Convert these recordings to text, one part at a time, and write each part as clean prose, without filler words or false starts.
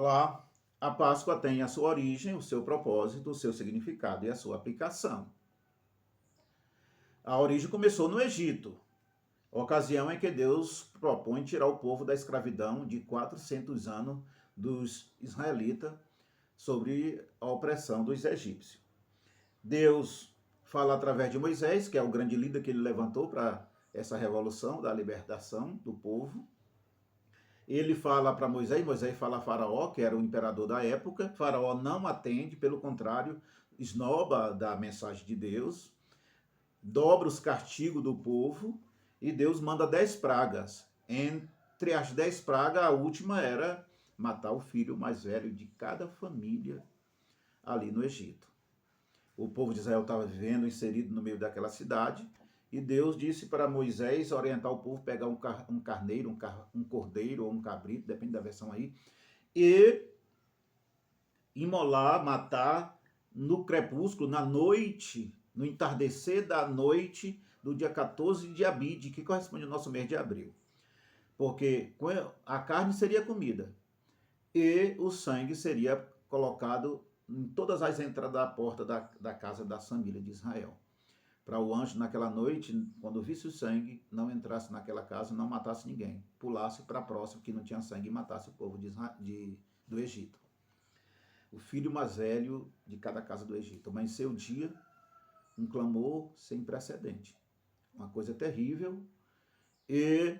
Lá, a Páscoa tem a sua origem, o seu propósito, o seu significado e a sua aplicação. A origem começou no Egito, ocasião em que Deus propõe tirar o povo da escravidão de 400 anos dos israelitas sobre a opressão dos egípcios. Deus fala através de Moisés, que é o grande líder que ele levantou para essa revolução da libertação do povo. Ele fala para Moisés, Moisés fala a Faraó, que era o imperador da época. Faraó não atende, pelo contrário, esnoba da mensagem de Deus, dobra os castigos do povo e Deus manda 10 pragas. Entre as 10 pragas, a última era matar o filho mais velho de cada família ali no Egito. O povo de Israel estava vivendo inserido no meio daquela cidade e Deus disse para Moisés orientar o povo, pegar um carneiro, um cordeiro ou um cabrito, depende da versão aí, e imolar, matar no crepúsculo, na noite, no entardecer da noite do dia 14 de Abide, que corresponde ao nosso mês de abril. Porque a carne seria comida e o sangue seria colocado em todas as entradas da porta da casa da família de Israel. Para o anjo, naquela noite, quando visse o sangue, não entrasse naquela casa, não matasse ninguém. Pulasse para a próxima, que não tinha sangue, e matasse o povo do Egito. O filho mais velho de cada casa do Egito. Amanheceu o dia, um clamor sem precedente. Uma coisa terrível. E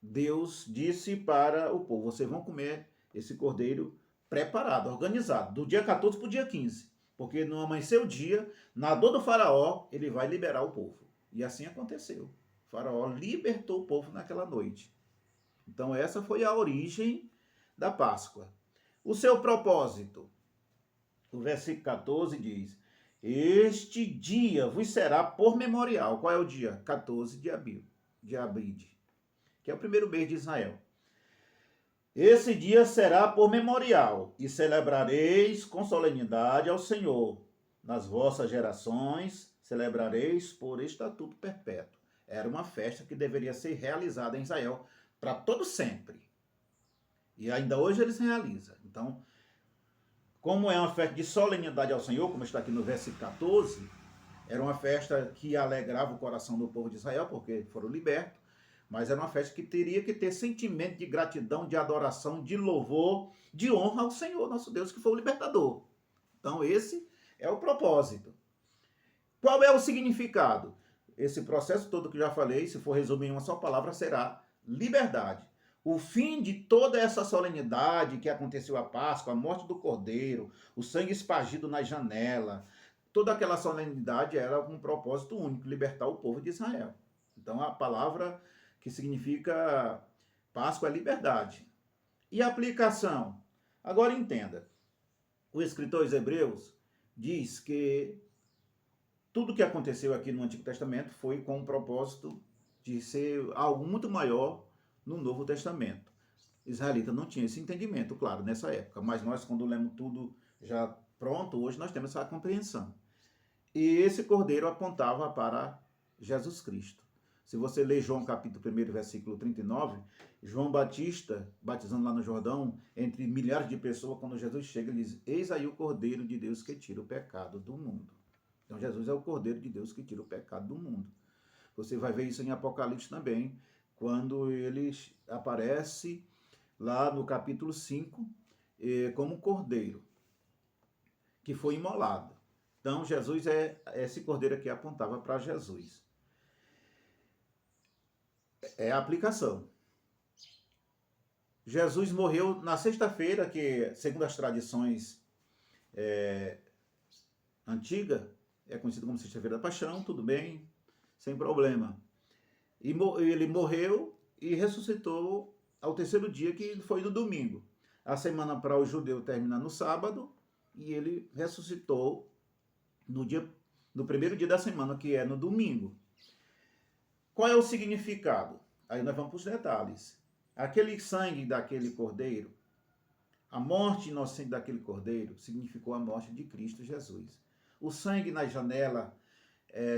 Deus disse para o povo, vocês vão comer esse cordeiro preparado, organizado, do dia 14 para o dia 15. Porque no amanhecer o dia, na dor do faraó, ele vai liberar o povo. E assim aconteceu. O faraó libertou o povo naquela noite. Então essa foi a origem da Páscoa. O seu propósito. O versículo 14 diz, este dia vos será por memorial. Qual é o dia? 14 de Abide, que é o primeiro mês de Israel. Esse dia será por memorial, e celebrareis com solenidade ao Senhor. Nas vossas gerações, celebrareis por estatuto perpétuo. Era uma festa que deveria ser realizada em Israel para todo sempre. E ainda hoje eles realizam. Então, como é uma festa de solenidade ao Senhor, como está aqui no versículo 14, era uma festa que alegrava o coração do povo de Israel, porque foram libertos. Mas era uma festa que teria que ter sentimento de gratidão, de adoração, de louvor, de honra ao Senhor, nosso Deus, que foi o libertador. Então esse é o propósito. Qual é o significado? Esse processo todo que eu já falei, se for resumir em uma só palavra, será liberdade. O fim de toda essa solenidade que aconteceu a Páscoa, a morte do Cordeiro, o sangue espargido na janela, toda aquela solenidade era com um propósito único, libertar o povo de Israel. Então a palavra que significa Páscoa é liberdade. E a aplicação? Agora entenda, o escritor aos Hebreus diz que tudo que aconteceu aqui no Antigo Testamento foi com o propósito de ser algo muito maior no Novo Testamento. Israelita não tinha esse entendimento, claro, nessa época, mas nós, quando lemos tudo já pronto, hoje nós temos essa compreensão. E esse cordeiro apontava para Jesus Cristo. Se você ler João capítulo 1, versículo 39, João Batista, batizando lá no Jordão, entre milhares de pessoas, quando Jesus chega, ele diz, eis aí o Cordeiro de Deus que tira o pecado do mundo. Então Jesus é o Cordeiro de Deus que tira o pecado do mundo. Você vai ver isso em Apocalipse também, quando ele aparece lá no capítulo 5, como um cordeiro, que foi imolado. Então Jesus esse cordeiro aqui apontava para Jesus. É a aplicação. Jesus morreu na sexta-feira, que segundo as tradições antigas, é conhecido como sexta-feira da paixão, tudo bem, sem problema. E ele morreu e ressuscitou ao terceiro dia, que foi no domingo. A semana para o judeu termina no sábado, e ele ressuscitou no primeiro dia da semana, que é no domingo. Qual é o significado? Aí nós vamos para os detalhes. Aquele sangue daquele cordeiro, a morte inocente daquele cordeiro, significou a morte de Cristo Jesus. O sangue na janela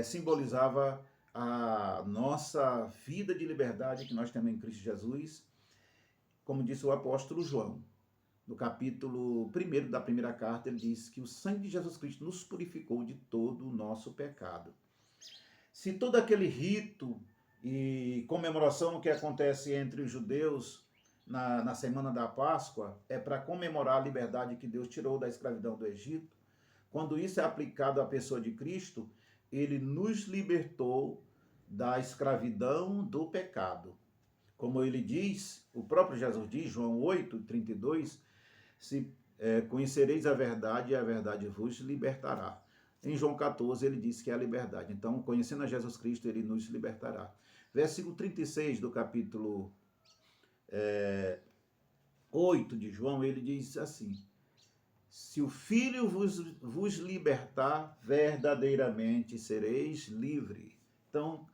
simbolizava a nossa vida de liberdade que nós temos em Cristo Jesus, como disse o apóstolo João. no capítulo 1 da primeira carta, ele diz que o sangue de Jesus Cristo nos purificou de todo o nosso pecado. Se todo aquele rito e comemoração que acontece entre os judeus na semana da Páscoa é para comemorar a liberdade que Deus tirou da escravidão do Egito, quando isso é aplicado à pessoa de Cristo, ele nos libertou da escravidão do pecado. Como ele diz, o próprio Jesus diz, João 8:32, se conhecereis a verdade e a verdade vos libertará. Em João 14 ele diz que é a liberdade. Então, conhecendo a Jesus Cristo, ele nos libertará. Versículo 36 do capítulo 8 de João, ele diz assim: se o Filho vos libertar, verdadeiramente sereis livre. Então,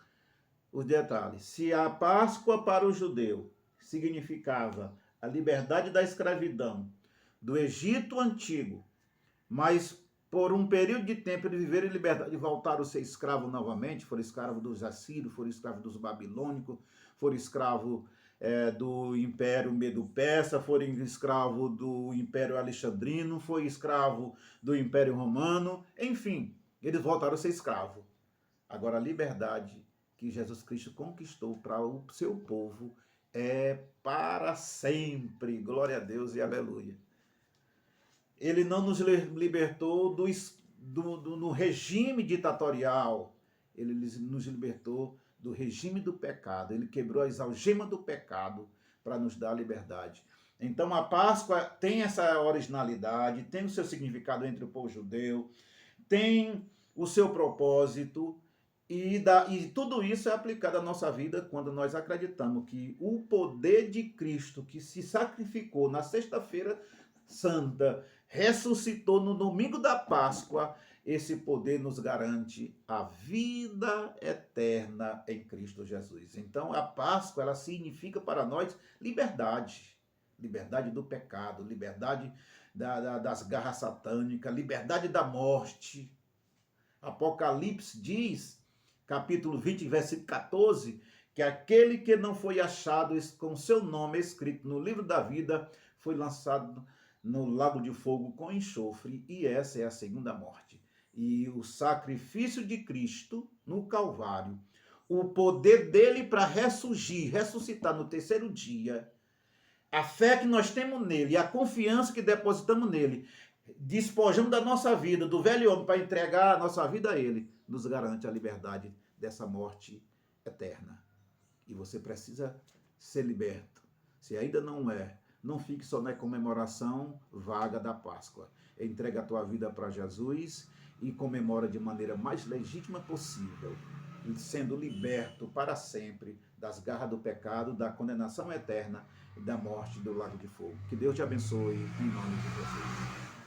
os detalhes. Se a Páscoa para o judeu significava a liberdade da escravidão do Egito antigo, mas por um período de tempo eles viveram em liberdade e voltaram a ser escravos novamente, foram escravos dos assírios, foram escravos dos babilônicos, foram escravos do Império Medo-Persa, foram escravos do Império Alexandrino, foi escravo do Império Romano, enfim, eles voltaram a ser escravos. Agora, a liberdade que Jesus Cristo conquistou para o seu povo é para sempre. Glória a Deus e aleluia. Ele não nos libertou no regime ditatorial, ele nos libertou do regime do pecado. Ele quebrou as algemas do pecado para nos dar liberdade. Então a Páscoa tem essa originalidade, tem o seu significado entre o povo judeu, tem o seu propósito, e tudo isso é aplicado à nossa vida quando nós acreditamos que o poder de Cristo, que se sacrificou na sexta-feira santa, ressuscitou no domingo da Páscoa, esse poder nos garante a vida eterna em Cristo Jesus. Então a Páscoa, ela significa para nós liberdade. Liberdade do pecado, liberdade das garras satânicas, liberdade da morte. Apocalipse diz, capítulo 20, versículo 14, que aquele que não foi achado com seu nome escrito no livro da vida foi lançado no lago de fogo com enxofre, e essa é a segunda morte. E o sacrifício de Cristo no Calvário, o poder dele para ressuscitar no terceiro dia, a fé que nós temos nele e a confiança que depositamos nele, despojamos da nossa vida, do velho homem, para entregar a nossa vida a ele, nos garante a liberdade dessa morte eterna. E você precisa ser liberto. Se ainda não é, não fique só na comemoração vaga da Páscoa. Entrega a tua vida para Jesus e comemora de maneira mais legítima possível, sendo liberto para sempre das garras do pecado, da condenação eterna e da morte do lago de fogo. Que Deus te abençoe em nome de Jesus.